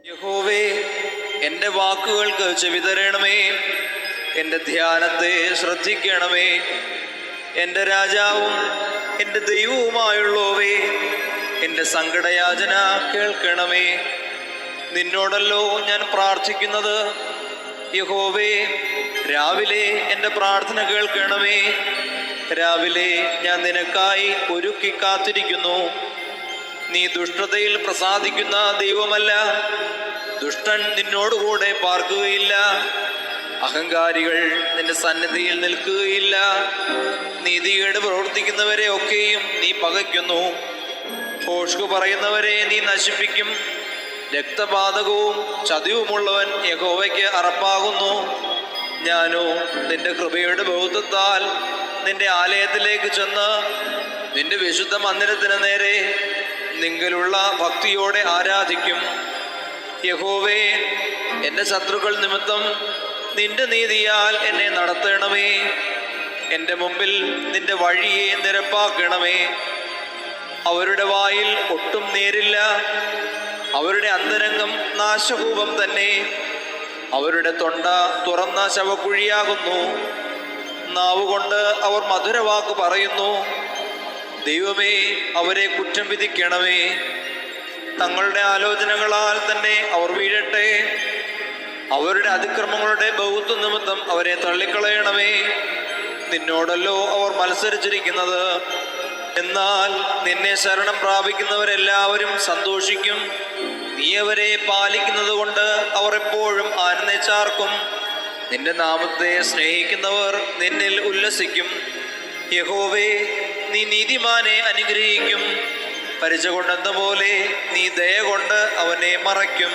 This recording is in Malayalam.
യഹോവേ, എൻ്റെ വാക്കുകൾക്ക് ചെവി തരണമേ, എൻ്റെ ധ്യാനത്തെ ശ്രദ്ധിക്കണമേ. എൻ്റെ രാജാവും എൻ്റെ ദൈവവുമായുള്ളോവേ, എൻ്റെ സങ്കടയാചന കേൾക്കണമേ. നിന്നോടല്ലോ ഞാൻ പ്രാർത്ഥിക്കുന്നത്. യഹോവേ, രാവിലെ എൻ്റെ പ്രാർത്ഥന കേൾക്കണമേ. രാവിലെ ഞാൻ നിനക്കായി ഒരുക്കി കാത്തിരിക്കുന്നു. നീ ദുഷ്ടതയിൽ പ്രസാദിക്കുന്ന ദൈവമല്ല. ദുഷ്ടൻ നിന്നോടുകൂടെ പാർക്കുകയില്ല. അഹങ്കാരികൾ നിന്റെ സന്നിധിയിൽ നിൽക്കുകയില്ല. നീതികേട് പ്രവർത്തിക്കുന്നവരെ ഒക്കെയും നീ പകയ്ക്കുന്നു. ഭോഷ്ക് പറയുന്നവരെ നീ നശിപ്പിക്കും. രക്തപാതകവും ചതിവുമുള്ളവൻ യഹോവയ്ക്ക് അറപ്പാകുന്നു. ഞാനോ നിന്റെ കൃപയുടെ ബഹുത്വത്താൽ നിന്റെ ആലയത്തിലേക്ക് ചെന്ന് നിന്റെ വിശുദ്ധ മന്ദിരത്തിന് നേരെ നിങ്കലുള്ള ഭക്തിയോടെ ആരാധിക്കും. യഹോവേ, എൻ്റെ ശത്രുക്കൾ നിമിത്തം നിന്റെ നീതിയാൽ എന്നെ നടത്തണമേ. എൻ്റെ മുമ്പിൽ നിന്റെ വഴിയെ നിരപ്പാക്കണമേ. അവരുടെ വായിൽ ഒട്ടും നേരില്ല. അവരുടെ അന്തരംഗം നാശകൂപം തന്നെ. അവരുടെ തൊണ്ട തുറന്ന ശവക്കുഴിയാകുന്നു. നാവുകൊണ്ട് അവർ മധുരവാക്ക് പറയുന്നു. ദൈവമേ, അവരെ കുറ്റം വിധിക്കണമേ. തങ്ങളുടെ ആലോചനകളാൽ തന്നെ അവർ വീഴട്ടെ. അവരുടെ അതിക്രമങ്ങളുടെ ബഹുത്വ നിമിത്തം അവരെ തള്ളിക്കളയണമേ. നിന്നോടല്ലോ അവർ മത്സരിച്ചിരിക്കുന്നത്. എന്നാൽ നിന്നെ ശരണം പ്രാപിക്കുന്നവരെല്ലാവരും സന്തോഷിക്കും. നീ അവരെ പാലിക്കുന്നത് കൊണ്ട് അവർ എപ്പോഴും ആനന്ദിച്ചാർക്കും. നിന്റെ നാമത്തെ സ്നേഹിക്കുന്നവർ നിന്നിൽ ഉല്ലസിക്കും. യഹോവേ, നീ നീതിമാനെ അനുഗ്രഹിക്കും. പരിച കൊണ്ടെന്ന പോലെ നീ ദയ കൊണ്ട് അവനെ മറയ്ക്കും.